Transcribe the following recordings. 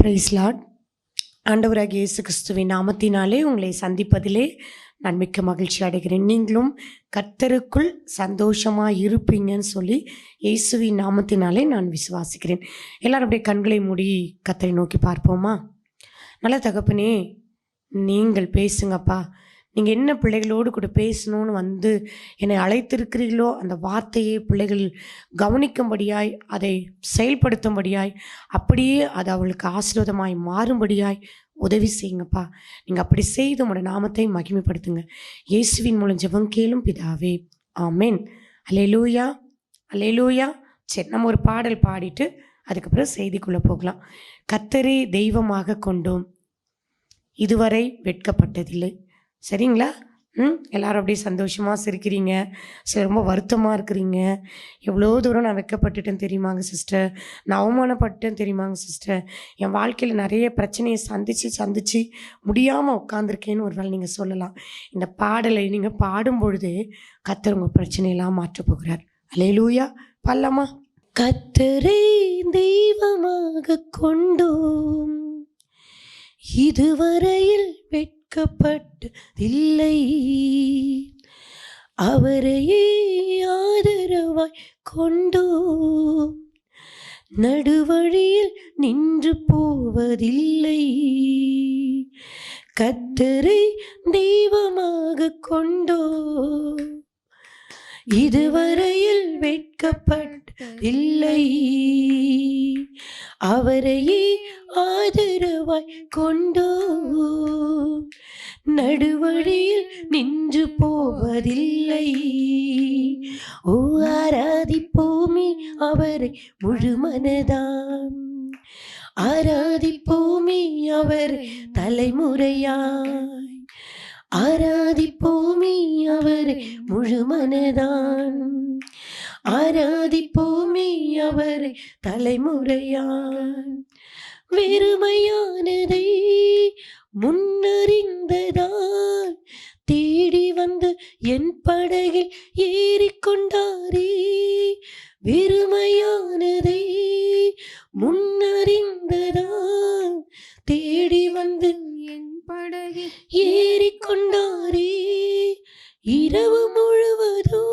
Price Lord. ஆண்டவராகிய இயேசு கிறிஸ்துவின் நாமத்தினாலே உங்களை சந்திப்பதிலே நான் மிக்க மகிழ்ச்சி அடைகிறேன். நீங்களும் கர்த்தருக்குள் சந்தோஷமாக இருப்பீங்கன்னு சொல்லி இயேசுவின் நாமத்தினாலே நான் விசுவாசிக்கிறேன். எல்லாரும் அப்படியே கண்களை மூடி கர்த்தரை நோக்கி பார்ப்போமா? நல்ல தகப்பனே, நீங்கள் பேசுங்கப்பா. நீங்கள் என்ன பிள்ளைகளோடு கூட பேசணும்னு என்னை அழைத்திருக்கிறீர்களோ அந்த வார்த்தையை பிள்ளைகள் கவனிக்கும்படியாய், அதை செயல்படுத்தும்படியாய், அப்படியே அது அவளுக்கு ஆசீர்வாதமாய் மாறும்படியாய் உதவி செய்யுங்கப்பா. நீங்கள் அப்படி செய்து உங்களோட நாமத்தை மகிமைப்படுத்துங்க. இயேசுவின் மூலம் ஜெபம் கேளும் பிதாவே, ஆமென். அல்லேலூயா, அல்லேலூயா. சரி, நம்ம ஒரு பாடல் பாடிட்டு அதுக்கப்புறம் செய்திக்குள்ளே போகலாம். கர்த்தரே தெய்வமாக கொண்டோம், இதுவரை வெட்கப்பட்டதில்லை. சரிங்களா? எல்லாரும் அப்படியே சந்தோஷமாக சிரிக்கிறீங்க. சரி, ரொம்ப வருத்தமாக இருக்கிறீங்க. எவ்வளோ தூரம் நான் வெட்கப்பட்டுட்டேன்னு தெரியுமாங்க சிஸ்டர், நான் அவமானப்பட்டேன்னு தெரியுமாங்க சிஸ்டர், என் வாழ்க்கையில் நிறைய பிரச்சனையை சந்தித்து முடியாமல் உட்காந்துருக்கேன்னு ஒரு வேளை நீங்கள் சொல்லலாம். இந்த பாடலை நீங்கள் பாடும் பொழுது கர்த்தர் உங்கள் பிரச்சனையெல்லாம் மாற்றப் போகிறார். அல்லேலூயா. பல்லமா. கர்த்தரை தெய்வமாக கொண்டோம், இதுவரையில் வெட்கப்பட்டதில்லை, அவரையே ஆதரவாய் கொண்டோம், நடுவழியில் நின்று போவதில்லை. கர்த்தரை தெய்வமாக கொண்டோம், இதுவரையில் வெட்கப்பட்டதில்லை, அவரையே ஆதரவாய் கொண்டோம், நடுவழியில் நின்று போவதில்லை. ஓ, ஆராதிப்போமே அவரை முழு மனதாம், ஆராதிப்போமே அவரை தலைமுறையாய், ஆராதிப்போமே அவரை முழு மனதான், ஆராதிப்போமே அவரை தலைமுறையான். வெறுமையானதை முன்னறிந்ததால் தேடி வந்து என் படகில் ஏறிக்கொண்டாரே, வெறுமையானதை முன்னறிந்ததால் தேடி வந்து என் படகில் ஏறிக்கொண்டாரே. இரவு முழுவதோ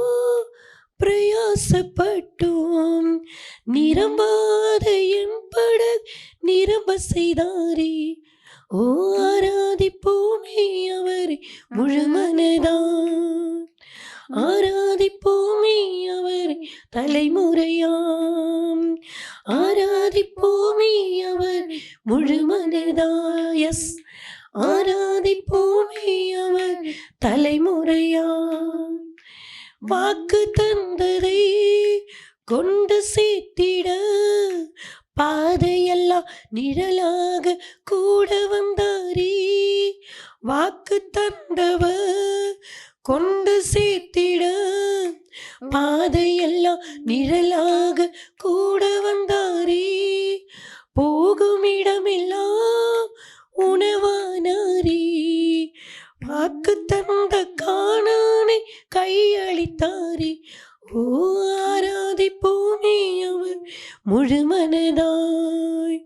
பிரயாசப்பட்டோம், நிரம்பாத என் படகு நிரம்ப செய்தாரே. ஓ, ஆராதிப்போமே அவரை முழு மனதான், ஆராதிப்போமே அவரை தலைமுறையாம், ஆராதிப்போமே அவர் முழு மனதான். எஸ், ஆராதிப்போமே அவர் தலைமுறையாம். வாக்கு தந்ததை கொண்டு சேர்த்திட பாதையெல்லாம் நிழலாக கூட வந்தாரே, வாக்கு தந்தவர் கொண்டு சேர்த்திட பாதையெல்லாம் நிழலாக கூட வந்தாரே, போகும் இடமெல்லாம் உணவானாரே, வாக்கு தந்த கானானை கையளித்தாரே. ஓ, ஆராதிப்போமே அவர் முழு மனதாய்,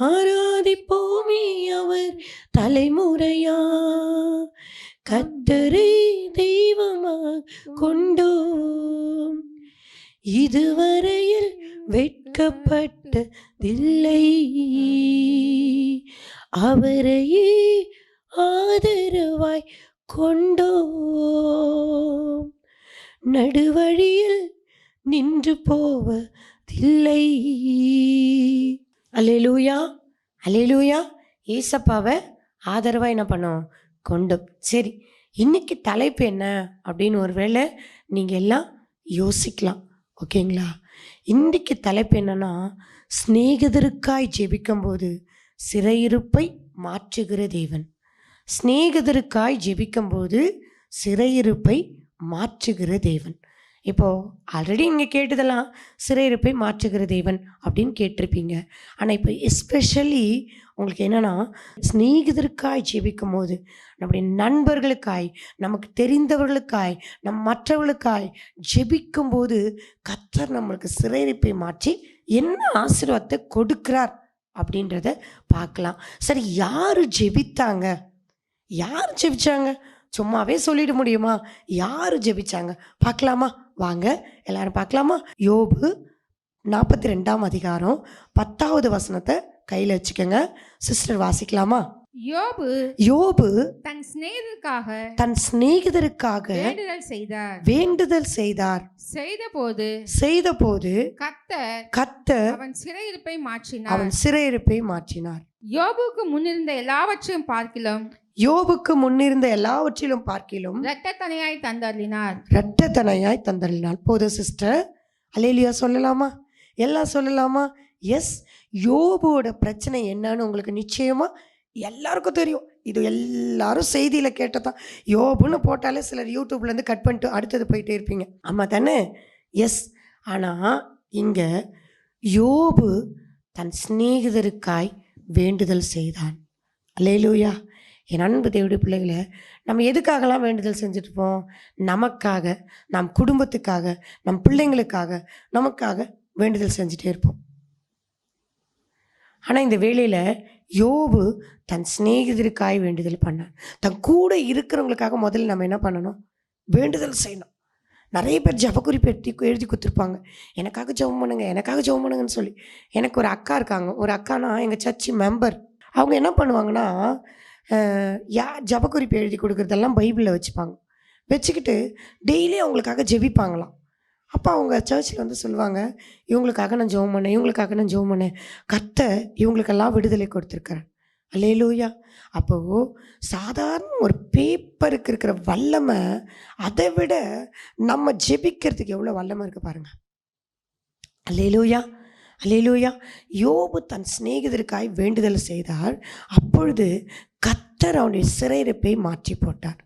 ஆராதிப்போமே அவர் தலைமுறையா. கர்த்தரை தெய்வமாக கொண்டோம், இதுவரையில் வெட்கப்பட்டதில்லை, அவரையே ஆதரவாய் கொண்டோம், நடுவழியில் நின்று போவதில்லை. அல்லேலூயா, அல்லேலூயா. ஏசப்பாவை ஆதரவாக என்ன பண்ணோம்? கொண்டோம். சரி, இன்னைக்கு தலைப்பு என்ன அப்படின்னு ஒருவேளை நீங்கள் எல்லாம் யோசிக்கலாம். ஓகேங்களா? இன்றைக்கு தலைப்பு என்னன்னா, சிநேகிதருக்காய் ஜெபிக்கும்போது சிறையிருப்பை மாற்றுகிற தேவன். சிநேகிதருக்காய் ஜெபிக்கும்போது சிறையிருப்பை மாற்றுகிற தேவன். இப்போது ஆல்ரெடி இங்கே கேட்டதெல்லாம் சிறையிருப்பை மாற்றுகிற தேவன் அப்படின்னு கேட்டிருப்பீங்க. ஆனால் இப்போ எஸ்பெஷலி உங்களுக்கு என்னென்னா, சிநேகிதருக்காய் ஜெபிக்கும் போது, நம்முடைய நண்பர்களுக்காய், நமக்கு தெரிந்தவர்களுக்காய், மற்றவர்களுக்காய் ஜெபிக்கும்போது கர்த்தர் நம்மளுக்கு சிறையிருப்பை மாற்றி என்ன ஆசீர்வாதத்தை கொடுக்கிறார் அப்படின்றத பார்க்கலாம். சரி, யார் ஜெபித்தாங்க? யார் ஜெபிச்சாங்க? சும்மாவே சொல்லிட முடியுமா? யார் ஜெபிச்சாங்க பார்க்கலாமா? வாங்க எல்லாரும் பார்க்கலாமா? யோபு 42ஆம் அதிகாரம் 10வது வசனத்தை கையில் வச்சுக்கோங்க. சிஸ்டர் வாசிக்கலாமா? யோபு தன் சிநேகிதருக்காக வேண்டுதல் செய்தார். செய்தபோது கர்த்தர் அவன் சிறையிருப்பை மாற்றினார். யோபுக்கு முன்னிருந்த எல்லாவற்றிலும் பார்க்கிலும் இரட்டத்தனையாய் தந்தருளினார். போதும் சிஸ்டர், அல்லேலூயா சொல்லலாமா? எல்லாம் சொல்லலாமா? எஸ். யோபுவோட பிரச்சனை என்னன்னு உங்களுக்கு நிச்சயமா எல்லாருக்கும் தெரியும். இது எல்லாரும் செய்தியில் கேட்டதான். யோபுன்னு போட்டாலே சிலர் யூடியூப்லேருந்து கட் பண்ணிட்டு அடுத்தது போயிட்டே இருப்பீங்க. ஆமாம் தானே? எஸ். ஆனால் இங்கே யோபு தன் சிநேகிதருக்காய் வேண்டுதல் செய்தான். அல்லேலூயா. என் அன்பு தேவனுடைய பிள்ளைகளை, நம்ம எதுக்காகலாம் வேண்டுதல் செஞ்சுட்ருப்போம்? நமக்காக, நம் குடும்பத்துக்காக, நம் பிள்ளைங்களுக்காக, நமக்காக வேண்டுதல் செஞ்சுட்டே இருப்போம். ஆனால் இந்த வேளையில் யோபு தன் சிநேகிதருக்காய் வேண்டுதல் பண்ணான். தன் கூட இருக்கிறவங்களுக்காக முதல்ல நம்ம என்ன பண்ணணும்? வேண்டுதல் செய்யணும். நிறைய பேர் ஜபக்குறிப்பு எழுதி கொடுத்துருப்பாங்க, எனக்காக ஜெபம் பண்ணுங்க, எனக்காக ஜெபம் பண்ணுங்கன்னு சொல்லி. எனக்கு ஒரு அக்கா இருக்காங்க. ஒரு அக்கானா எங்கள் சர்ச்சு மெம்பர். அவங்க என்ன பண்ணுவாங்கன்னா, ஜபக்குறிப்பு எழுதி கொடுக்குறதெல்லாம் பைபிளில் வச்சுப்பாங்க. வச்சுக்கிட்டு டெய்லி அவங்களுக்காக ஜெபிப்பாங்களாம். அப்போ அவங்க சர்ச்சில் வந்து சொல்லுவாங்க, இவங்களுக்காக நான் ஜெபம் பண்ணேன், கர்த்தர் இவங்களுக்கெல்லாம் விடுதலை கொடுத்துருக்காரு. அல்லேலூயா. அப்போது சாதாரண ஒரு பேப்பருக்கு இருக்கிற வல்லமை அதை விட நம்ம ஜெபிக்கிறதுக்கு எவ்வளோ வல்லமை இருக்குது பாருங்கள். அல்லேலூயா. யோபு தன் சிநேகிதருக்காய் வேண்டுதல் செய்தார். அப்பொழுது கர்த்தர் அவனுடைய சிறையிருப்பை மாற்றி போட்டார்.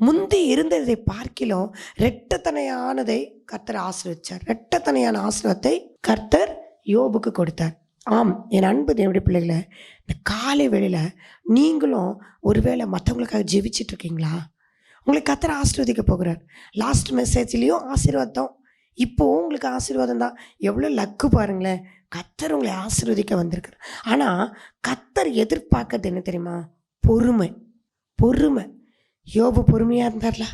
முந்தி இருந்ததை பார்க்கிலும் இரட்டத்தனையானதை கர்த்தர் ஆசீர்வதிச்சார். இரட்டத்தனையான ஆசீர்வாதத்தை கர்த்தர் யோபுக்கு கொடுத்தார். ஆம், என் அன்பு தேவனுடைய பிள்ளைகளை, இந்த காலை வேளையில் நீங்களும் ஒருவேளை மற்றவங்களுக்காக ஜெபிச்சிட்டு இருக்கீங்களா? உங்களுக்கு கர்த்தர் ஆசீர்வதிக்க போகிறார். லாஸ்ட் மெசேஜ்லேயும் ஆசீர்வாதம், இப்போது உங்களுக்கு ஆசீர்வாதம் தான். எவ்வளோ லக்கு பாருங்களேன். கர்த்தர் உங்களை ஆசீர்வதிக்க வந்திருக்கார். ஆனால் கர்த்தர் எதிர்பார்க்கறது என்ன தெரியுமா? பொறுமை. யோபு பொறுமையாக இருந்தார்ல,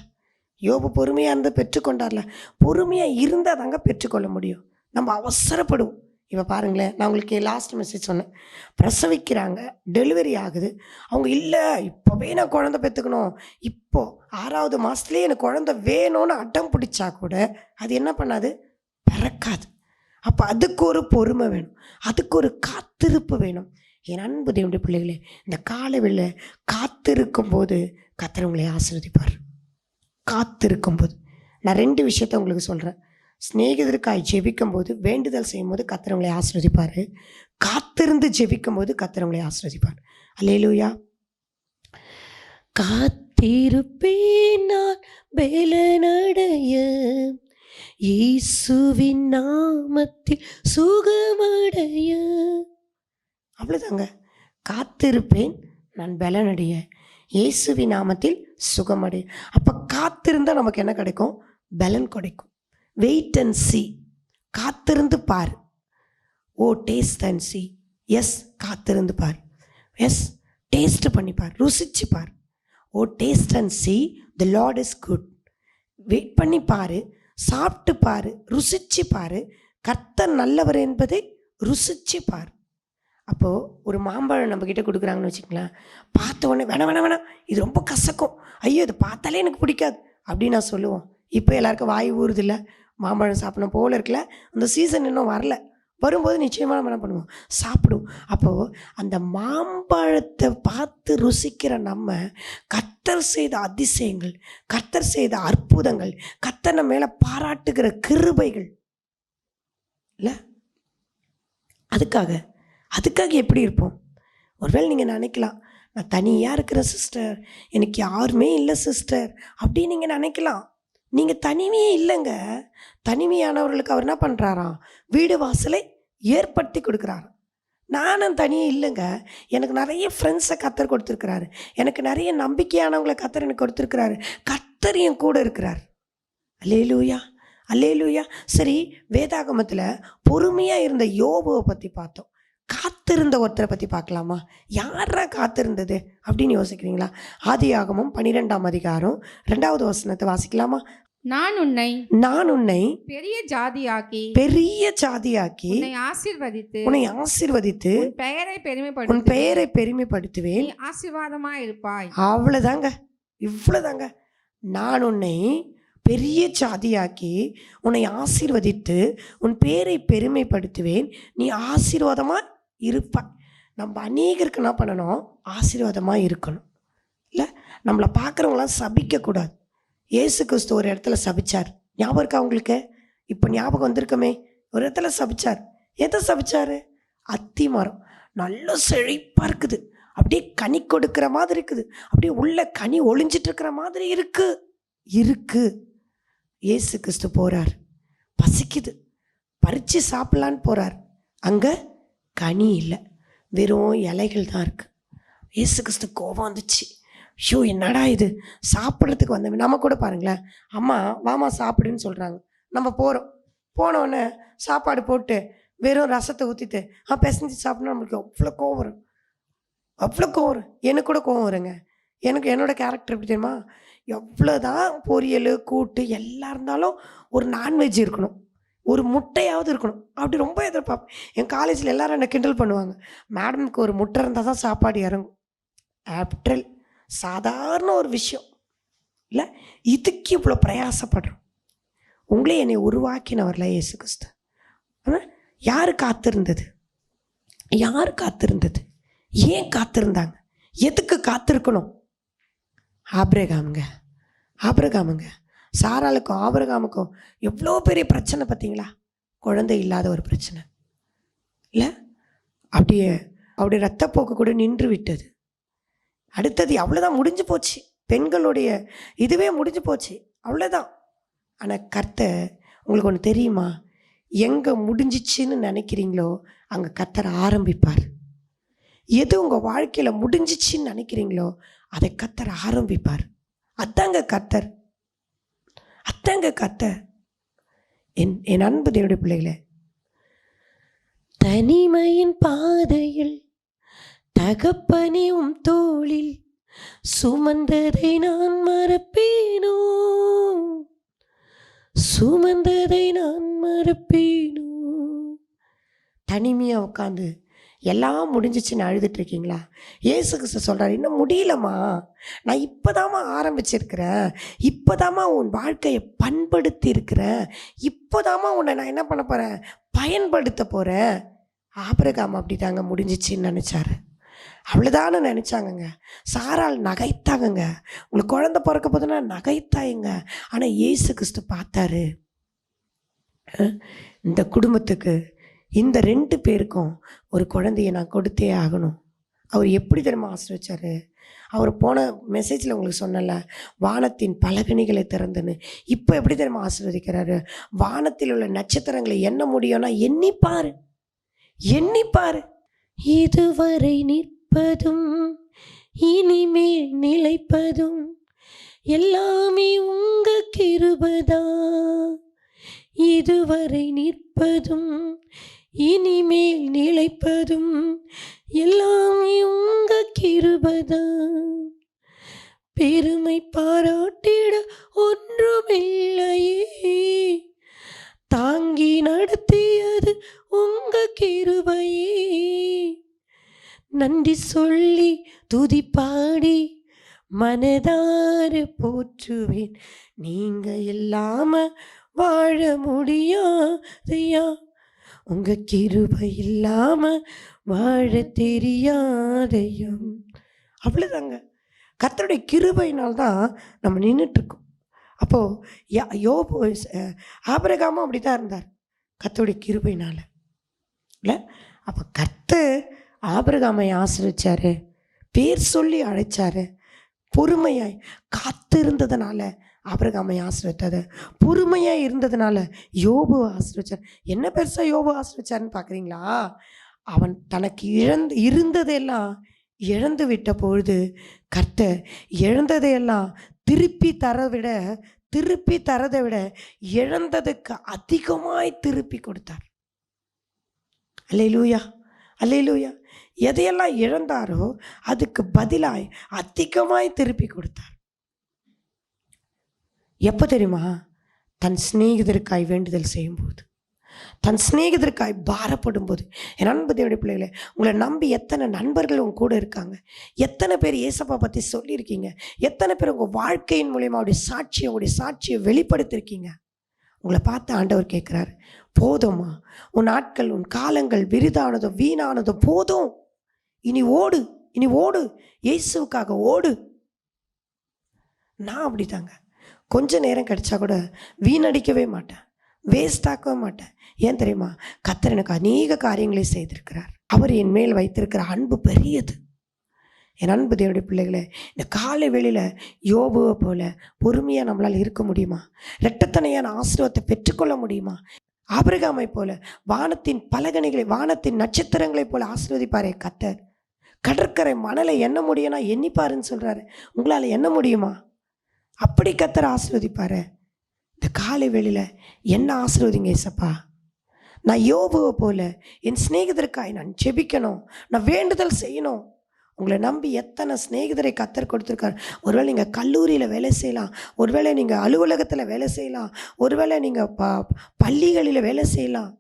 யோபு பொறுமையாக இருந்து பெற்றுக்கொண்டார்ல. பொறுமையாக இருந்தால் தாங்க பெற்றுக்கொள்ள முடியும். நம்ம அவசரப்படுவோம். இப்போ பாருங்களேன், நான் உங்களுக்கு லாஸ்ட் மெசேஜ் சொன்னேன். பிரசவிக்கிறாங்க, டெலிவரி ஆகுது. அவங்க இல்லை இப்போவே நான் குழந்தை பெற்றுக்கணும், இப்போது 6வது மாதத்துலேயே எனக்கு குழந்தை வேணும்னு அடம் பிடிச்சா கூட அது என்ன பண்ணாது? பிறக்காது. அப்போ அதுக்கு ஒரு பொறுமை வேணும், அதுக்கு ஒரு காத்திருப்பு வேணும். என் அன்பு தேவனுடைய பிள்ளைகளே, இந்த காலையில் காத்திருக்கும் போது கர்த்தர் உங்களை ஆசீர்வதிப்பார். காத்திருக்கும் போது நான் 2 விஷயத்த உங்களுக்கு சொல்கிறேன். சிநேகிதருக்காய் ஜெபிக்கும் போது, வேண்டுதல் செய்யும் போது கர்த்தர் உங்களை ஆசீர்வதிப்பார். காத்திருந்து ஜெபிக்கும் போது கர்த்தர் உங்களை ஆசீர்வதிப்பார். அல்லேலூயா. காத்திருப்பேன் நான் பெலனடைய, இயேசுவின் நாமத்தில் சுகமடைய. அவ்வளோதாங்க. காத்திருப்பேன் நான் பலனடைய, இயேசுவின் நாமத்தில் சுகமடைய. அப்போ காத்திருந்தால் நமக்கு என்ன கிடைக்கும்? பலன் கிடைக்கும். Wait and see. காத்திருந்து பார். Oh taste and see. Yes, காத்திருந்து பார். எஸ், டேஸ்ட் பண்ணிப்பார், ருசிச்சு பார். Oh taste and see the Lord is good. Wait பண்ணி பாரு, சாப்பிட்டு பாரு, ருசிச்சு பாரு. கர்த்தர் நல்லவர் என்பதை ருசிச்சு பார். அப்போது ஒரு மாம்பழம் நம்மக்கிட்ட கொடுக்குறாங்கன்னு வச்சுக்கலாம், பார்த்த உடனே வேணாம் இது ரொம்ப கசக்கும், ஐயோ இது பார்த்தாலே எனக்கு பிடிக்காது அப்படின்னு நான் சொல்லுவோம். இப்போ எல்லாருக்கும் வாய் ஊறுதில்ல, மாம்பழம் சாப்பிடணும் போல் இருக்குல்ல. அந்த சீசன் இன்னும் வரல, வரும்போது நிச்சயமாக நம்ம என்ன பண்ணுவோம்? சாப்பிடுவோம். அப்போது அந்த மாம்பழத்தை பார்த்து ருசிக்கிற நம்ம கர்த்தர் செய்த அதிசயங்கள், கர்த்தர் செய்த அற்புதங்கள், கர்த்தர் நம்ம மேலே பாராட்டுகிற கிருபைகள் இல்லை, அதுக்காக எப்படி இருப்போம்? ஒருவேளை நீங்கள் நினைக்கலாம், நான் தனியாக இருக்கிறேன் சிஸ்டர், எனக்கு யாருமே இல்லை சிஸ்டர் அப்படின்னு நீங்கள் நினைக்கலாம். நீங்கள் தனிமையே இல்லைங்க. தனிமையானவர்களுக்கு அவர் என்ன பண்ணுறாராம்? வீடு வாசலை ஏற்படுத்தி கொடுக்குறாரு. நானும் தனியே இல்லைங்க, எனக்கு நிறைய ஃப்ரெண்ட்ஸை கர்த்தர் கொடுத்துருக்கிறாரு, எனக்கு நிறைய நம்பிக்கையானவங்களை கர்த்தர் எனக்கு கொடுத்துருக்கிறாரு, கர்த்தர் என் கூட இருக்கிறார். அல்லேலூயா. சரி, வேதாகமத்தில் பொறுமையாக இருந்த யோபுவை பற்றி பார்த்தோம். காத்திருந்த ஒருத்தரை பற்றி பார்க்கலாமா? யாரா காத்திருந்தது அப்படின்னு யோசிக்கிறீங்களா? ஆதியாகமம் 12ஆம் அதிகாரம் 2வது வசனத்தை வாசிக்கலாமா? நான் உன்னை பெரிய ஜாதியாக்கி உன்னை ஆசீர்வதித்து உன் பெயரை பெருமைப்படுத்துவேன். ஆசீர்வாதமாய் இருப்பாய். அவ்வளவுதாங்க, இவ்வளவுதாங்க. நான் உன்னை பெரிய ஜாதியாக்கி உன்னை ஆசீர்வதித்து உன் பேரை பெருமைப்படுத்துவேன், நீ ஆசீர்வாதமா இருப்பாய். நம்ம அநேகருக்கு என்ன பண்ணணும்? ஆசீர்வாதமா இருக்கணும். இல்லை, நம்மளை பார்க்குறவங்களாம் சபிக்கக்கூடாது. இயேசு கிறிஸ்து ஒரு இடத்துல சபிச்சார், ஞாபகம் இருக்கா உங்களுக்கு? இப்போ ஞாபகம் வந்திருக்கமே, ஒரு இடத்துல சபிச்சார். எதை சபிச்சாரு? அத்தி மரம் நல்ல செழிப்பாக இருக்குது, அப்படியே கனி கொடுக்குற மாதிரி இருக்குது, அப்படியே உள்ள கனி ஒளிஞ்சிட்டு இருக்கிற மாதிரி இருக்கு. இயேசு கிறிஸ்து போகிறார், பசிக்குது, பறித்து சாப்பிட்லான்னு போகிறார். அங்கே கனி இல்லை, வெறும் இலைகள் தான் இருக்குது. இயேசு கிறிஸ்து கோபம் வந்துச்சு. ஷோ, என்னடா இது, சாப்பிட்றதுக்கு வந்தவன். நம்ம கூட பாருங்களேன், அம்மா வாமா சாப்பிடுன்னு சொல்கிறாங்க, நம்ம போகிறோம். போனோடனே சாப்பாடு போட்டு வெறும் ரசத்தை ஊற்றிட்டு பிசைஞ்சு சாப்பிட்னா நம்மளுக்கு அவ்வளோ கோவம் வரும். எனக்கு கூட கோவம் வருங்க. என்னோடய கேரக்டர் எப்படி தெரியுமா? எவ்வளோதான் பொரியல் கூட்டு எல்லாம் இருந்தாலும் ஒரு நான்வெஜ் இருக்கணும், ஒரு முட்டையாவது இருக்கணும், அப்படி ரொம்ப எதிர்பார்ப்பேன். என் காலேஜில் எல்லோரும் என்னை கிண்டல் பண்ணுவாங்க, மேடமுக்கு ஒரு முட்டை இருந்தால் தான் சாப்பாடு இறங்கும். ஆப்டல் சாதாரண ஒரு விஷயம் இல்லை, இதுக்கு இவ்வளோ பிரயாசப்படுறோம். உங்களே என்னை உருவாக்கினவர்ல இயேசு கிறிஸ்து. யார் காத்திருந்தது? ஏன் காத்திருந்தாங்க? எதுக்கு காத்திருக்கணும்? ஆபிரகாமுங்க சாராளுக்கும் ஆபிரகாமுக்கும் எவ்வளோ பெரிய பிரச்சனை பார்த்தீங்களா? குழந்தை இல்லாத ஒரு பிரச்சனை இல்லை, அப்படியே ரத்தப்போக்கு கூட நின்று விட்டது. அடுத்தது அவ்வளோதான், முடிஞ்சு போச்சு. பெண்களுடைய இதுவே முடிஞ்சு போச்சு, அவ்வளோதான். ஆனால் கர்த்தர், உங்களுக்கு ஒன்று தெரியுமா? எங்கே முடிஞ்சிச்சின்னு நினைக்கிறீங்களோ அங்கே கர்த்தர் ஆரம்பிப்பார். எது உங்கள் வாழ்க்கையில் முடிஞ்சிச்சின்னு நினைக்கிறீங்களோ அதை கர்த்தர் ஆரம்பிப்பார். அதாங்க கர்த்தர். என் அன்பு தேவனுடைய பிள்ளைகளே, தனிமையின் பாதையில் தகப்பனே உம் தோளில் சுமந்ததை நான் மறப்பேனோ, தனிமையாக உட்காந்து எல்லாம் முடிஞ்சிச்சுன்னு அழுதுட்டு இருக்கீங்களா? இயேசு கிறிஸ்து சொல்கிறார், இன்னும் முடியலம்மா, நான் இப்போதாம்மா ஆரம்பிச்சிருக்கிறேன், இப்போதாம்மா உன் வாழ்க்கையை பண்படுத்தி இருக்கிறேன், இப்போதாம்மா உன்னை நான் என்ன பண்ண போகிறேன்? பயன்படுத்த போகிறேன். ஆபிரகாம் அப்படி தாங்க முடிஞ்சிச்சின்னு நினச்சாரு. அவ்வளோதானு நினச்சாங்கங்க. சாராள் நகைத்தாங்கங்க, உங்களுக்கு குழந்தை பிறக்க போதுன்னா நகைத்தாயங்க. ஆனால் இயேசு கிறிஸ்து பார்த்தாரு, இந்த குடும்பத்துக்கு, இந்த 2 பேருக்கும் ஒரு குழந்தைய நான் கொடுத்தே ஆகணும். அவர் எப்படி தெரியுமா ஆசீர்வச்சாரு? அவர் போன மெசேஜில் உங்களுக்கு சொன்னல, வானத்தின் பலகணிகளை திறந்துன்னு. இப்போ எப்படி தெரியுமா ஆசீர்வதிக்கிறாரு? வானத்தில் உள்ள நட்சத்திரங்களை எண்ண முடியும்னா எண்ணிப்பாரு. இதுவரை நிற்பதும் இனிமேல் நிலைப்பதும் எல்லாமே உங்க கிருபைதா. இதுவரை நிற்பதும் இனிமேல் நிலைப்பதும் எல்லாமே உங்க கிருபைதா. பெருமை பாராட்டிட ஒன்றுமில்லையே, தாங்கி நடத்தியது உங்க கிருபையே. நன்றி சொல்லி துதி பாடி மனதார போற்றுவேன், நீங்க இல்லாம வாழ முடியாதையா, உங்க கிருபை இல்லாம வாழ தெரியாதையா. அவ்வளோதாங்க, கர்த்தருடைய கிருபையினால்தான் நம்ம நின்றுட்டுருக்கோம். அப்போது யோபு ஆபிரகாமும் அப்படி தான் இருந்தார், கர்த்தருடைய கிருபையினால் இல்லை. அப்போ கர்த்தர் ஆபிரகாமை ஆசீர்வச்சாரு, பேர் சொல்லி அழைச்சாரு, பொறுமையாய் காத்திருந்ததுனால ஆபிரகாமை ஆசீர்வச்சாரு, பொறுமையாக இருந்ததுனால யோபு ஆசீர்வச்சார். என்ன பெருசாக யோபு ஆசீர்வச்சாருன்னு பார்க்குறீங்களா? அவன் தனக்கு இருந்ததெல்லாம் இழந்து விட்ட பொழுது கர்த்தர் இழந்ததையெல்லாம் திருப்பி தரதை விட இழந்ததுக்கு அதிகமாய் திருப்பி கொடுத்தார். அல்லேலூயா. அல்லேலூயா. எதையெல்லாம் இழந்தாரோ அதுக்கு பதிலாய் அதிகமாய் திருப்பி கொடுத்தார். எப்போ தெரியுமா? தன் சிநேகிதருக்காய் வேண்டுதல் செய்யும்போது, தன் சிநேகிதருக்காய் பாரப்படும் போது. என் அன்பு தேவனுடைய பிள்ளைகளே, உங்களை நம்பி எத்தனை நண்பர்கள் உங்க கூட இருக்காங்க, எத்தனை பேர் இயேசப்பா பற்றி சொல்லியிருக்கீங்க, எத்தனை பேர் உங்கள் வாழ்க்கையின் மூலியமாக உங்களுடைய சாட்சியை வெளிப்படுத்திருக்கீங்க. உங்களை பார்த்து ஆண்டவர் கேட்குறாரு, போதுமா? உன் நாட்கள், உன் காலங்கள் விரிதானதோ வீணானதோ போதும். இனி ஓடு, இயேசுவுக்காக ஓடு. நான் அப்படிதாங்க. கொஞ்ச நேரம் கிடைச்சா கூட வீணடிக்கவே மாட்டேன், வேஸ்ட் ஆக்கவே மாட்டேன். ஏன் தெரியுமா? கர்த்தர் எனக்கு அநேக காரியங்களை செய்திருக்கிறார். அவர் என் மேல் வைத்திருக்கிற அன்பு பெரியது. என் அன்பு தேவனுடைய பிள்ளைகளே, இந்த காலை வேளையில் யோபுவை போல பொறுமையாக நம்மளால் இருக்க முடியுமா? இரட்டத்தனையான ஆசீர்வாதத்தை பெற்றுக்கொள்ள முடியுமா? ஆபிரகாமை போல வானத்தின் பலகணிகளை, வானத்தின் நட்சத்திரங்களைப் போல ஆசீர்வதிப்பாரே கர்த்தர். கடற்கரை மணலை எண்ண முடியும்னா எண்ணிப்பாருன்னு சொல்கிறாரு. உங்களால் எண்ண முடியுமா? அப்படி கர்த்தர் ஆசீர்வதிப்பாரு. இந்த காலை வேளையில் என்ன ஆசீர்வதிங்க ஏசப்பா. நான் யோபுவை போல என் சிநேகிதருக்காய் நான் ஜெபிக்கணும், நான் வேண்டுதல் செய்யணும். உங்களை நம்பி எத்தனை சிநேகிதரை கர்த்தர் கொடுத்துருக்காரு. ஒருவேளை நீங்கள் கல்லூரியில் வேலை செய்யலாம், ஒருவேளை நீங்கள் அலுவலகத்தில் வேலை செய்யலாம், ஒருவேளை நீங்கள் பள்ளிகளில் வேலை செய்யலாம்,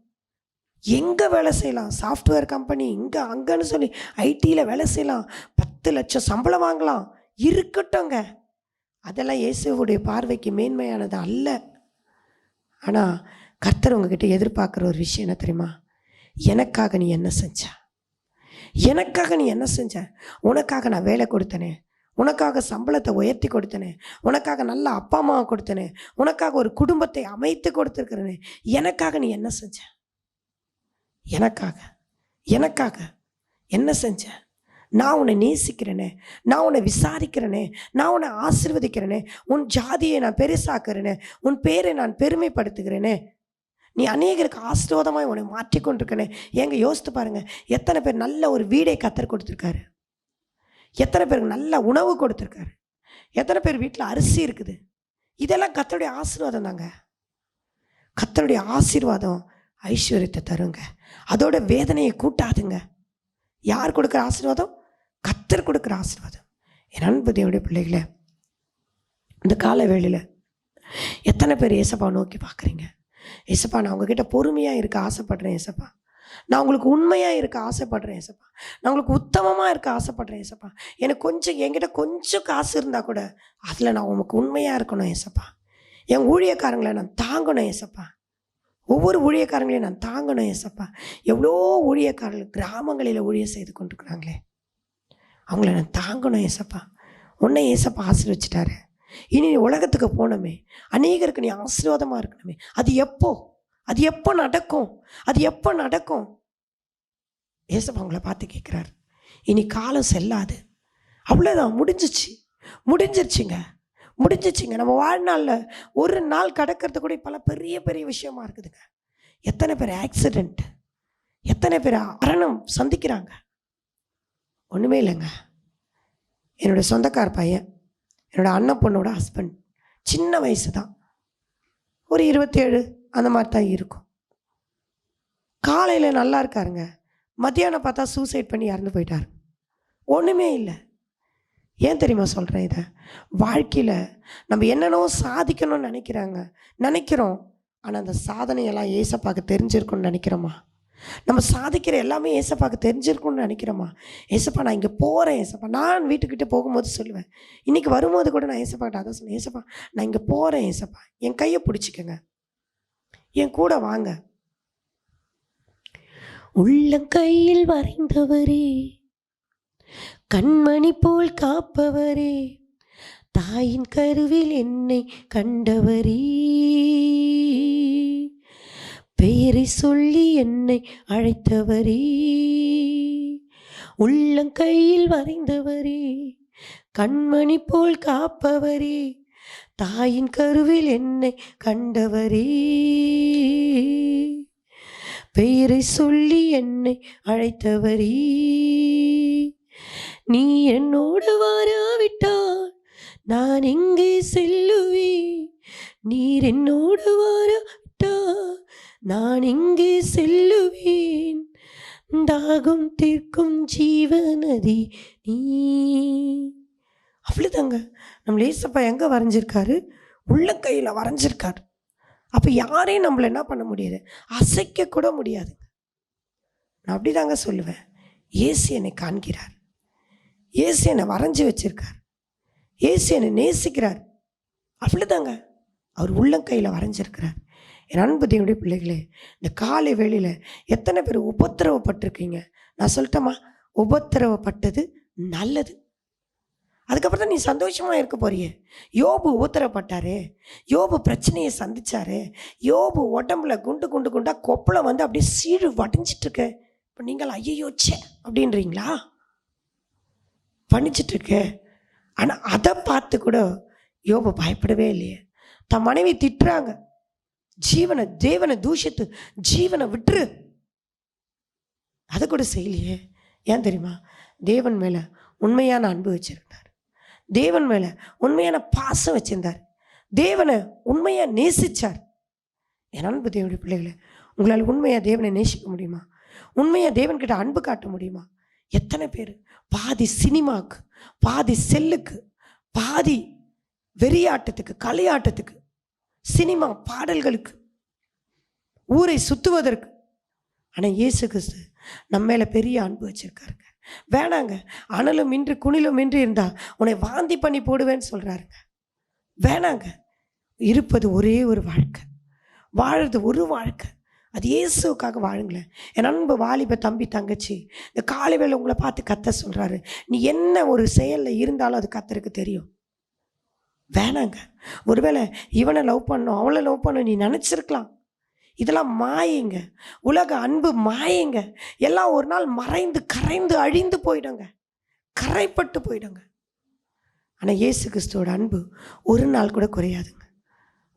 எங்கே வேலை செய்யலாம், சாஃப்ட்வேர் கம்பெனி இங்கே அங்கன்னு சொல்லி ஐடியில் வேலை செய்யலாம், 10 லட்சம் சம்பளம் வாங்கலாம். இருக்கட்டும்ங்க, அதெல்லாம் இயேசுவுடைய பார்வைக்கு மேன்மையானது அல்ல. ஆனால் கர்த்தர் உங்ககிட்ட எதிர்பார்க்குற ஒரு விஷயம் என்ன தெரியுமா? எனக்காக நீ என்ன செஞ்ச? எனக்காக நீ என்ன செஞ்ச? உனக்காக நான் வேலை கொடுத்தனே, உனக்காக சம்பளத்தை உயர்த்தி கொடுத்தனே, உனக்காக நல்ல அப்பா அம்மாவை கொடுத்தனே, உனக்காக ஒரு குடும்பத்தை அமைத்து கொடுத்துருக்கிறனே, எனக்காக நீ என்ன செஞ்ச? எனக்காக என்ன செஞ்ச? நான் உன்னை நேசிக்கிறேனே, நான் உன்னை விசாரிக்கிறேனே, நான் உன்னை ஆசீர்வதிக்கிறேனே, உன் ஜாதியை நான் பெருசாக்குறேனே, உன் பேரை நான் பெருமைப்படுத்துகிறேனே, நீ அநேகருக்கு ஆசீர்வாதமாய் உன்னை மாற்றி கொண்டிருக்கனே. ஏங்க யோசித்து பாருங்க, எத்தனை பேர் நல்ல ஒரு வீடை கர்த்தர் கொடுத்துருக்காரு, எத்தனை பேருக்கு நல்ல உணவு கொடுத்துருக்காரு, எத்தனை பேர் வீட்டில் அரிசி இருக்குது. இதெல்லாம் கர்த்தருடைய ஆசீர்வாதம் தாங்க. கர்த்தருடைய ஆசீர்வாதம் ஐஸ்வர்யத்தை தருங்க, அதோட வேதனையை கூட்டாதுங்க. யார் கொடுக்குற ஆசீர்வாதம்? கர்த்தர் கொடுக்குற ஆசீர்வாதம். என் அன்பு தேவனுடைய பிள்ளைகளே, இந்த கால வேளையில் எத்தனை பேர் ஏசப்பா நோக்கி பார்க்குறீங்க? ஏசப்பா, நான் உங்ககிட்ட பொறுமையாக இருக்க ஆசைப்படுறேன் ஏசப்பா, நான் உங்களுக்கு உண்மையாக இருக்க ஆசைப்படுறேன் ஏசப்பா, நான் உங்களுக்கு உத்தமமாக இருக்க ஆசைப்படுறேன் ஏசப்பா, எனக்கு என்கிட்ட கொஞ்சம் காசு இருந்தால் கூட அதில் நான் உங்களுக்கு உண்மையாக இருக்கணும் ஏசப்பா, என் ஊழியக்காரங்களை நான் தாங்கணும் ஏசப்பா, ஒவ்வொரு ஊழியக்காரங்களையும் நான் தாங்கணும் ஏசப்பா. எவ்வளோ ஊழியக்காரர்கள் கிராமங்களில் ஊழியம் செய்து கொண்டிருக்கிறாங்களே, அவங்கள நான் தாங்கணும் ஏசப்பா. உன்னை ஏசப்பா ஆசீர்வச்சிட்டாரு. இனி நீ உலகத்துக்கு போனோமே, அநேகருக்கு நீ ஆசீர்வாதமாக இருக்கணுமே. அது எப்போ நடக்கும்? ஏசப்பா அவங்கள பார்த்து கேட்குறாரு. இனி காலம் செல்லாது, அவ்வளோதான், முடிஞ்சிருச்சுங்க. நம்ம வாழ்நாளில் ஒரு நாள் கடக்கிறது கூட பல பெரிய பெரிய விஷயமா இருக்குதுங்க. எத்தனை பேர் ஆக்சிடெண்ட், எத்தனை பேர் மரணம் சந்திக்கிறாங்க. ஒன்றுமே இல்லைங்க. என்னோடய சொந்தக்கார பையன், என்னோடய அண்ணன் பொண்ணோட ஹஸ்பண்ட், சின்ன வயசு தான், ஒரு 27 அந்த மாதிரி தான் இருக்கும். காலையில் நல்லா இருக்காருங்க, மத்தியானம் பார்த்தா சூசைட் பண்ணி இறந்து போயிட்டார். ஒன்றுமே இல்லை. ஏன் தெரியுமா சொல்கிறேன் இதை? வாழ்க்கையில் நம்ம என்னென்னோ சாதிக்கணும்னு நினைக்கிறோம். ஆனால் அந்த சாதனையெல்லாம் ஏசப்பாக்கு தெரிஞ்சிருக்குன்னு நினைக்கிறோமா? நம்ம சாதிக்கிற எல்லாமே ஏசப்பாக்கு தெரிஞ்சிருக்குன்னு நினைக்கிறோமா? ஏசப்பா, நான் இங்கே போகிறேன் ஏசப்பா. நான் வீட்டுக்கிட்ட போகும்போது சொல்லுவேன், இன்றைக்கி வரும்போது கூட நான் ஏசப்பாக்கிட்ட அதான் சொன்னேன், ஏசப்பா நான் இங்கே போகிறேன் ஏசப்பா, என் கையை பிடிச்சிக்கங்க, என் கூட வாங்க. உள்ளங்கையில் வரைந்தவரே, கண்மணி போல் காப்பவரே, தாயின் கருவில் என்னை கண்டவரே, பெயரை சொல்லி என்னை அழைத்தவரே, உள்ளங்கையில் வரைந்தவரே, கண்மணி போல் காப்பவரே, தாயின் கருவில் என்னை கண்டவரே, பெயரை சொல்லி என்னை அழைத்தவரே, நீ என்னோடு வராவிட்டால் நான் எங்கே செல்லுவேன்? நீர் என்னோடு வராவிட்டால் நான் எங்கே செல்லுவேன்? தாகம் தீர்க்கும் ஜீவநதி நீ. அவ்வளோதாங்க. நம்மள ஏசப்பா எங்கே வரைஞ்சிருக்காரு? உள்ளங்கையில் வரைஞ்சிருக்காரு. அப்போ யாரையும் நம்மளை என்ன பண்ண முடியாது? அசைக்க கூட முடியாதுங்க. நான் அப்படி தாங்க சொல்லுவேன். இயேசு என்னை காண்கிறார், இயேசு என்னை வரைஞ்சி வச்சிருக்கார், இயேசு என்னை நேசிக்கிறார். அவ்வளோதாங்க. அவர் உள்ளங்கையில் வரைஞ்சிருக்கிறார். என் அன்பு தேவனுடைய பிள்ளைகளே, இந்த காலை வேளையில் எத்தனை பேர் உபத்திரவப்பட்டிருக்கீங்க? நான் சொல்லட்டோமா? உபத்திரவப்பட்டது நல்லது. அதுக்கப்புறம் தான் நீ சந்தோஷமாக இருக்க போறியே. யோபு உபத்திரப்பட்டாரு, யோபு பிரச்சனையை சந்திச்சாரு, யோபு உடம்புல குண்டு குண்டு குண்டா கொப்பளை வந்து அப்படியே சீழு வடிஞ்சிட்டு இருக்கு. இப்போ நீங்கள் ஐயோ சே அப்படின்றீங்களா? வடிஞ்சிட்ருக்கு. ஆனால் அதை பார்த்து கூட யோபு பயப்படவே இல்லையே. தன் மனைவி திட்டுறாங்க, தேவனை தூஷித்து ஜீவனை விட்டுரு, அதை கூட செய்யலையே. ஏன் தெரியுமா? தேவன் மேலே உண்மையான அன்பு வச்சிருந்தார், தேவன் மேலே உண்மையான பாசம் வச்சிருந்தார், தேவனை உண்மையாக நேசிச்சார். என் அன்பு தேவனுடைய பிள்ளைகளை, உங்களால் உண்மையாக தேவனை நேசிக்க முடியுமா? உண்மையாக தேவன்கிட்ட அன்பு காட்ட முடியுமா? எத்தனை பேர் பாதி சினிமாவுக்கு, பாதி செல்லுக்கு, பாதி வெறியாட்டத்துக்கு, களியாட்டத்துக்கு, சினிமா பாடல்களுக்கு, ஊரை சுற்றுவதற்கு. ஆனால் இயேசு கிறிஸ்து நம்ம மேலே பெரிய அன்பு வச்சிருக்காருங்க. வேணாங்க, அனலும் இன்றி குணிலும் இன்றி இருந்தா உன்னை வாந்தி பண்ணி போடுவேன்னு சொல்கிறாருங்க. வேணாங்க. இருப்பது ஒரே ஒரு வாழ்க்கை, வாழறது ஒரு வாழ்க்கை, அது இயேசுக்காக வாழுங்களேன். என் அன்பு வாலிப தம்பி தங்கச்சி, இந்த காலை வேளை உங்களை பார்த்து கத்த சொல்கிறாரு. நீ என்ன ஒரு செயலில் இருந்தாலும் அது கத்தருக்கு தெரியும். வேணாங்க. ஒருவேளை இவனை லவ் பண்ணணும், அவளை லவ் பண்ணணும் நீ நினச்சிருக்கலாம். இதெல்லாம் மாயைங்க, உலக அன்பு மாயைங்க. எல்லாம் ஒரு நாள் மறைந்து கரைந்து அழிந்து போயிடுங்க, கரைப்பட்டு போயிடுங்க. ஆனால் இயேசு கிறிஸ்துவோட அன்பு ஒரு நாள் கூட குறையாதுங்க,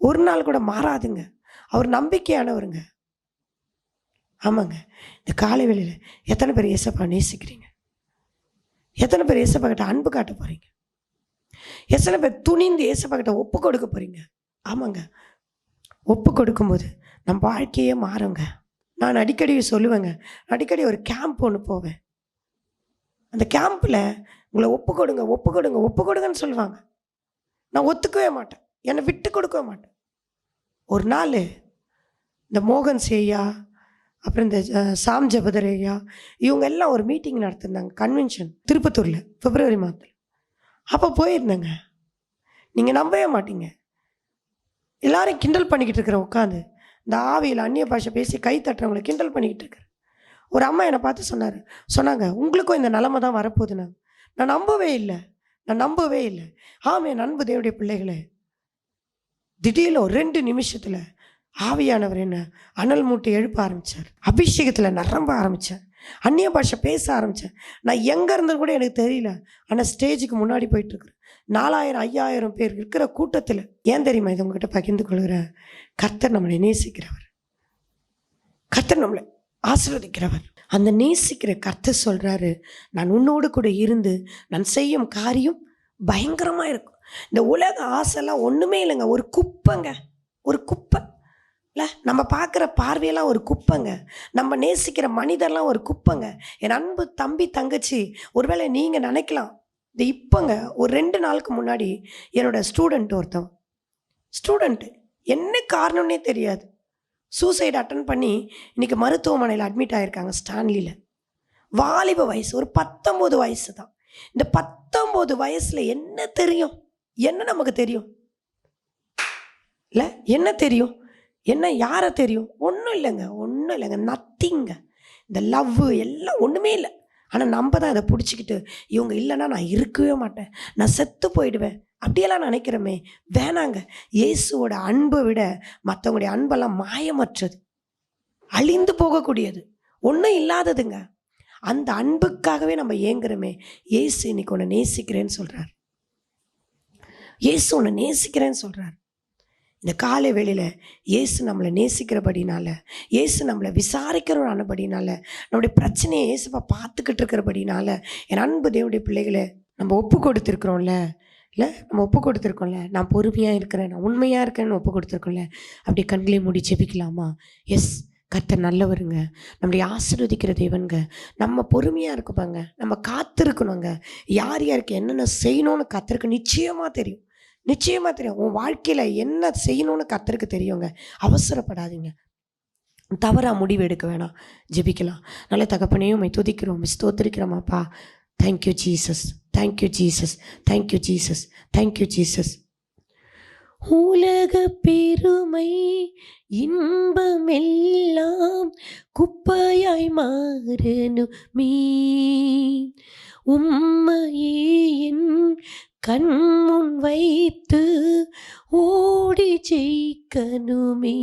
ஒரு நாள் கூட மாறாதுங்க. அவர் நம்பிக்கையானவருங்க. ஆமாங்க. இந்த காலை வேளையில் எத்தனை பேர் இயேசப்பா நேசிக்கிறீங்க? எத்தனை பேர் இயேசப்பா கிட்ட அன்பு காட்ட போகிறீங்க? எத்தனை பேர் துணிந்து இயேசப்பா கிட்ட ஒப்பு கொடுக்க போகிறீங்க? ஆமாங்க. ஒப்பு கொடுக்கும்போது நம்ம வாழ்க்கையே மாறுங்க. நான் அடிக்கடி சொல்லுவேங்க, அடிக்கடி ஒரு கேம்ப் ஒன்று போவேன். அந்த கேம்பில் உங்களை ஒப்பு கொடுங்க, ஒப்பு கொடுங்க, ஒப்பு கொடுங்கன்னு சொல்லுவாங்க. நான் ஒத்துக்கவே மாட்டேன், என்னை விட்டு கொடுக்கவே மாட்டேன். ஒரு நாள் இந்த மோகன் சேயா, அப்புறம் இந்த சாம் ஜபதர் ஐயா, இவங்க எல்லாம் ஒரு மீட்டிங் நடத்திருந்தாங்க, கன்வென்ஷன் திருப்பத்தூரில் பிப்ரவரி மாதத்தில். அப்போ போயிருந்தேங்க. நீங்கள் நம்பவே மாட்டீங்க, எல்லாரையும் கிண்டல் பண்ணிக்கிட்டு இருக்கிற உட்காந்து இந்த ஆவியில் அந்நிய பாஷை பேசி கை தட்டுறவங்களை கிண்டல் பண்ணிக்கிட்டு இருக்கிறேன். ஒரு அம்மா என்னை பார்த்து சொன்னாங்க உங்களுக்கும் இந்த நிலைமை தான் வரப்போகுதுண்ணா. நான் நம்பவே இல்லை. ஆமே, என் அன்பு தேவனுடைய பிள்ளைகளே, திடீர்னு ஒரு 2 நிமிஷத்தில் ஆவியானவர் என்ன அனல் மூட்டை எழுப்ப ஆரம்பித்தார். அபிஷேகத்தில் நிரம்ப ஆரம்பித்தேன், அந்நிய பாஷை பேச ஆரம்பித்தேன். நான் எங்கே இருந்தது கூட எனக்கு தெரியல. ஆனால் ஸ்டேஜுக்கு முன்னாடி போயிட்டுருக்குறேன். 4000 5000 பேர் இருக்கிற கூட்டத்தில். ஏன் தெரியுமா இது உங்ககிட்ட பகிர்ந்து கொள்கிறேன்? கர்த்தர் நம்மளை நேசிக்கிறவர், கர்த்தர் நம்மளை ஆசீர்வதிக்கிறவர். அந்த நேசிக்கிற கர்த்தர் சொல்கிறாரு, நான் உன்னோடு கூட இருந்து நான் செய்யும் காரியம் பயங்கரமாக இருக்கும். இந்த உலக ஆசைலாம் ஒன்றுமே இல்லைங்க, ஒரு குப்பைங்க, ஒரு குப்பை இல்லை. நம்ம பார்க்குற பார்வையெல்லாம் ஒரு குப்பைங்க, நம்ம நேசிக்கிற மனிதர்லாம் ஒரு குப்பைங்க. என் அன்பு தம்பி தங்கச்சி, ஒருவேளை நீங்கள் நினைக்கலாம், இந்த இப்போங்க ஒரு 2 நாளுக்கு முன்னாடி என்னோட ஸ்டூடெண்ட்டு என்ன காரணம்னே தெரியாது, சூசைடு அட்டன் பண்ணி இன்றைக்கி மருத்துவமனையில் அட்மிட் ஆகியிருக்காங்க ஸ்டான்லியில். வாலிப வயசு, ஒரு 19 வயசு தான். இந்த 19 வயசில் என்ன தெரியும்? என்ன நமக்கு தெரியும்? இல்லை, என்ன தெரியும்? என்ன யாரை தெரியும்? ஒன்றும் இல்லைங்க, நத்திங்க. இந்த லவ் எல்லாம் ஒன்றுமே இல்லை. ஆனால் நம்ம தான் அதை பிடிச்சிக்கிட்டு இவங்க இல்லைன்னா நான் இருக்கவே மாட்டேன், நான் செத்து போயிடுவேன் அப்படியெல்லாம் நினைக்கிறோமே. வேணாங்க. இயேசுவோட அன்பை விட மற்றவங்களுடைய அன்பெல்லாம் மாயமற்றது, அழிந்து போகக்கூடியது, ஒன்றும் இல்லாததுங்க. அந்த அன்புக்காகவே நம்ம ஏங்குறோமே. இயேசு இன்னைக்கு உன்னை நேசிக்கிறேன்னு சொல்கிறார், இயேசு உன்னை நேசிக்கிறேன்னு சொல்கிறார். இந்த காலை வேளையில் இயேசு நம்மளை நேசிக்கிறபடினால, இயேசு நம்மளை விசாரிக்கிறவரானபடினால, நம்முடைய பிரச்சனையை இயேசுப்பா பார்த்துக்கிட்டு இருக்கிறபடினால, என் அன்பு தேவனுடைய பிள்ளைகளை நம்ம ஒப்பு கொடுத்துருக்குறோம்ல, நம்ம ஒப்பு கொடுத்துருக்கோம்ல, நான் பொறுமையாக இருக்கிறேன், நான் உண்மையாக இருக்கிறேன்னு ஒப்பு கொடுத்துருக்கோம்ல. அப்படி கண்களை மூடி ஜெபிக்கலாமா? எஸ், கர்த்தர் நல்லவருங்க, நம்முடைய ஆசீர்வதிக்கிற தேவனுங்க. நம்ம பொறுமையாக இருக்கப்பாங்க, நம்ம காத்திருக்கணுங்க. யார் யாருக்கு என்னென்ன செய்யணும்னு கர்த்தருக்கு நிச்சயமாக தெரியும். நிச்சயமாக தெரியும். உன் வாழ்க்கையில் என்ன செய்யணும்னு கர்த்தருக்கு தெரியுங்க. அவசரப்படாதீங்க, தவறா முடிவு எடுக்க வேணாம். ஜெபிக்கலாம். நல்ல தகப்பனே, உம்மை துதிக்கிறோம், ஸ்தோத்திரிக்கிறோமாப்பா. Thank you Jesus, thank you Jesus, thank you Jesus, thank you Jesus. உலக பெருமை இன்பமெல்லாம் குப்பையாய் மாறணுமே, உம்மையே என் கண் முன் வைத்து ஓடி ஜெயிக்கணுமே,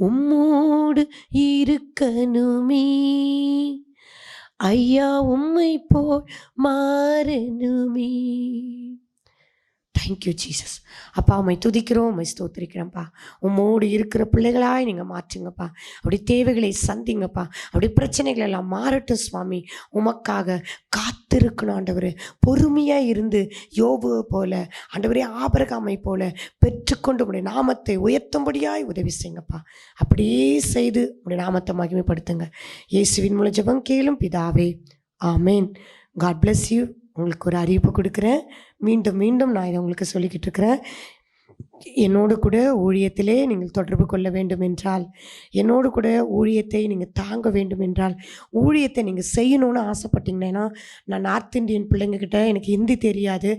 உம்மோடு இருக்கணுமே, ஐயா உம்மை போல் மாறணுமே. Thank you Jesus. அப்பா, உம்மை துதிக்கிறோம், உம்மை ஸ்தோத்திரிக்கிறோம்ப்பா. உம்மோடு இருக்கிற பிள்ளைகளாய் நீங்கள் மாற்றுங்கப்பா. அப்படி தேவைகளை சந்திங்கப்பா. அப்படி பிரச்சனைகள் எல்லாம் மாறட்டும் சுவாமி. உமக்காக காத்திருக்கணும் ஆண்டவரே. பொறுமையாக இருந்து யோபுவை போல ஆண்டவரே, ஆபிரகாமை போல பெற்றுக்கொண்டு உடைய நாமத்தை உயர்த்தும்படியாய் உதவி செய்யுங்கப்பா. அப்படியே செய்து உடைய நாமத்தை மகிமைப்படுத்துங்க. இயேசுவின் மூலம் ஜெபம் கேளும் பிதாவே, ஆமேன். God bless you. உங்களுக்கு ஒரு அறிவிப்பு கொடுக்குறேன். மீண்டும் மீண்டும் நான் இதை உங்களுக்கு சொல்லிக்கிட்டு இருக்கிறேன். என்னோடு கூட ஊழியத்திலே நீங்கள் தொடர்பு கொள்ள வேண்டும் என்றால், என்னோடு கூட ஊழியத்தை நீங்கள் தாங்க வேண்டும் என்றால், ஊழியத்தை நீங்கள் செய்யணும்னு ஆசைப்பட்டீங்கன்னா, நான் நார்த் இந்தியன் பிள்ளைங்கக்கிட்ட எனக்கு ஹிந்தி தெரியாது,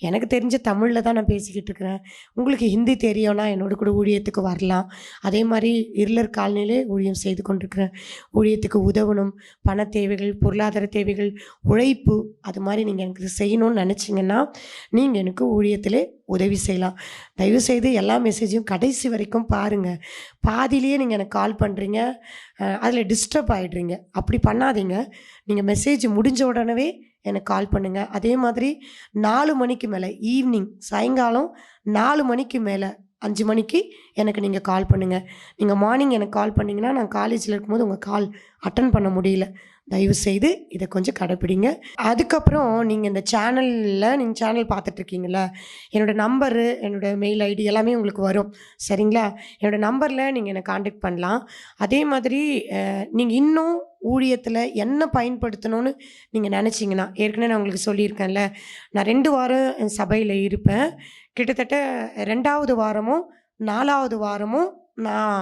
எனக்கு தெரிஞ்ச தமிழில் தான் நான் பேசிக்கிட்டு இருக்கிறேன். உங்களுக்கு ஹிந்தி தெரியும்னா என்னோட கூட ஊழியத்துக்கு வரலாம். அதே மாதிரி இருளர் காலனிலே ஊழியம் செய்து கொண்டிருக்கிறேன். ஊழியத்துக்கு உதவணும், பண தேவைகள், பொருளாதார தேவைகள், உழைப்பு, அது மாதிரி நீங்கள் எனக்கு செய்யணும்னு நினச்சிங்கன்னா நீங்கள் எனக்கு ஊழியத்திலே உதவி செய்யலாம். தயவுசெய்து எல்லா மெசேஜையும் கடைசி வரைக்கும் பாருங்கள். பாதியிலேயே நீங்கள் எனக்கு கால் பண்ணுறீங்க, அதில் டிஸ்டர்ப் ஆகிடுறீங்க. அப்படி பண்ணாதீங்க. நீங்கள் மெசேஜ் முடிஞ்ச உடனே எனக்கு கால் பண்ணுங்கள். அதே மாதிரி 4 மணிக்கு மேலே, ஈவினிங் சாயங்காலம் 4 மணிக்கு மேலே 5 மணிக்கு எனக்கு நீங்கள் கால் பண்ணுங்கள். நீங்கள் மார்னிங் எனக்கு கால் பண்ணிங்கன்னா நான் காலேஜில் இருக்கும்போது உங்கள் கால் அட்டன் பண்ண முடியல. தயவுசெய்து இதை கொஞ்சம் கடைப்பிடிங்க. அதுக்கப்புறம் நீங்கள் இந்த நீங்கள் சேனல் பார்த்துட்ருக்கீங்களா, என்னோடய நம்பரு, என்னோடய மெயில் ஐடி எல்லாமே உங்களுக்கு வரும். சரிங்களா? என்னோடய நம்பரில் நீங்கள் என்னை காண்டாக்ட் பண்ணலாம். அதே மாதிரி நீங்கள் இன்னும் ஊழியத்தில் என்ன பயன்படுத்தணும்னு நீங்கள் நினச்சிங்கன்னா, ஏற்கனவே நான் உங்களுக்கு சொல்லியிருக்கேன்ல, நான் 2 வாரம் என் சபையில் இருப்பேன். கிட்டத்தட்ட 2வது வாரமும் 4வது வாரமும் நான்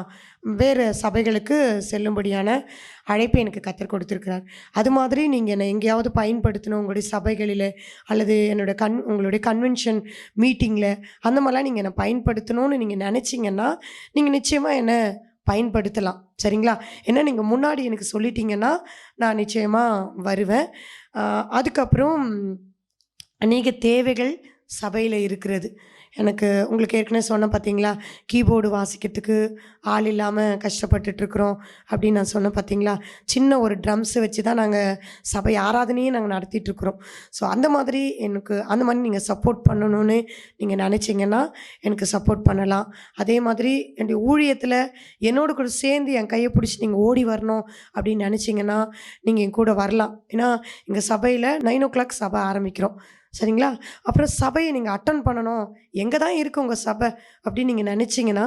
வேறு சபைகளுக்கு செல்லும்படியான அழைப்பை எனக்கு கர்த்தர் கொடுத்துருக்கிறார். அது மாதிரி நீங்கள் என்னை எங்கேயாவது பயன்படுத்தணும், உங்களுடைய சபைகளில் அல்லது உங்களுடைய கன்வென்ஷன் மீட்டிங்கில், அந்த மாதிரிலாம் நீங்கள் என்னை பயன்படுத்தணும்னு நீங்கள் நினச்சிங்கன்னா நீங்கள் நிச்சயமாக என்னை பயன்படுத்தலாம். சரிங்களா? ஏன்னா நீங்கள் முன்னாடி எனக்கு சொல்லிட்டீங்கன்னா நான் நிச்சயமாக வருவேன். அதுக்கப்புறம் அநேக தேவைகள் சபையில் இருக்கிறது. எனக்கு உங்களுக்கு ஏற்கனவே சொன்னேன் பார்த்தீங்களா, கீபோர்டு வாசிக்கிறதுக்கு ஆள் இல்லாமல் கஷ்டப்பட்டுட்ருக்குறோம் அப்படின்னு நான் சொன்னேன் பார்த்தீங்களா. சின்ன ஒரு ட்ரம்ஸை வச்சு தான் நாங்கள் சபை ஆராதனையே நாங்கள் நடத்திட்டுருக்குறோம். ஸோ அந்த மாதிரி நீங்கள் சப்போர்ட் பண்ணணும்னு நீங்கள் நினச்சிங்கன்னா எனக்கு சப்போர்ட் பண்ணலாம். அதே மாதிரி என்னுடைய ஊழியத்தில் என்னோட கூட சேர்ந்து என் கையை பிடிச்சி நீங்கள் ஓடி வரணும் அப்படின்னு நினச்சிங்கன்னா நீங்கள் என் கூட வரலாம். ஏன்னா எங்கள் சபையில் 9 o'clock சபை ஆரம்பிக்கிறோம். சரிங்களா? அப்புறம் சபையை நீங்கள் அட்டன் பண்ணணும், எங்கே தான் இருக்குது உங்கள் சபை அப்படின்னு நீங்கள் நினச்சிங்கன்னா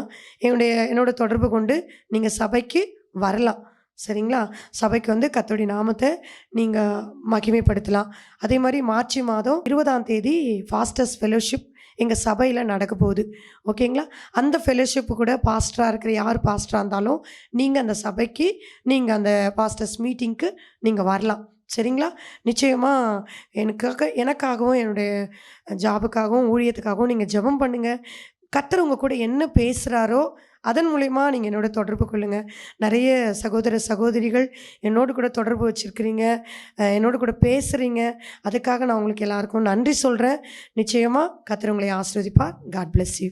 என்னோட தொடர்பு கொண்டு நீங்கள் சபைக்கு வரலாம். சரிங்களா? சபைக்கு வந்து கர்த்தருடைய நாமத்தை நீங்கள் மகிமைப்படுத்தலாம். அதே மாதிரி மார்ச் மாதம் 20ஆம் தேதி ஃபாஸ்டர்ஸ் ஃபெலோஷிப் எங்கள் சபையில் நடக்க போகுது. ஓகேங்களா? அந்த ஃபெலோஷிப்பு கூட பாஸ்டராக இருக்கிற யார் பாஸ்டராக இருந்தாலும் நீங்கள் அந்த சபைக்கு, நீங்கள் அந்த பாஸ்டர்ஸ் மீட்டிங்க்கு நீங்கள் வரலாம். சரிங்களா? நிச்சயமாக எனக்காகவும் என்னுடைய ஜாபுக்காகவும் ஊழியத்துக்காகவும் நீங்கள் ஜெபம் பண்ணுங்கள். கர்த்தர் உங்கள் கூட என்ன பேசுகிறாரோ அதன் மூலயமா நீங்கள் என்னோட தொடர்பு கொள்ளுங்கள். நிறைய சகோதர சகோதரிகள் என்னோடு கூட தொடர்பு வச்சுருக்கிறீங்க, என்னோடு கூட பேசுகிறீங்க. அதுக்காக நான் உங்களுக்கு எல்லாருக்கும் நன்றி சொல்கிறேன். நிச்சயமாக கர்த்தர் உங்களை ஆசீர்வதிப்பார். God bless you.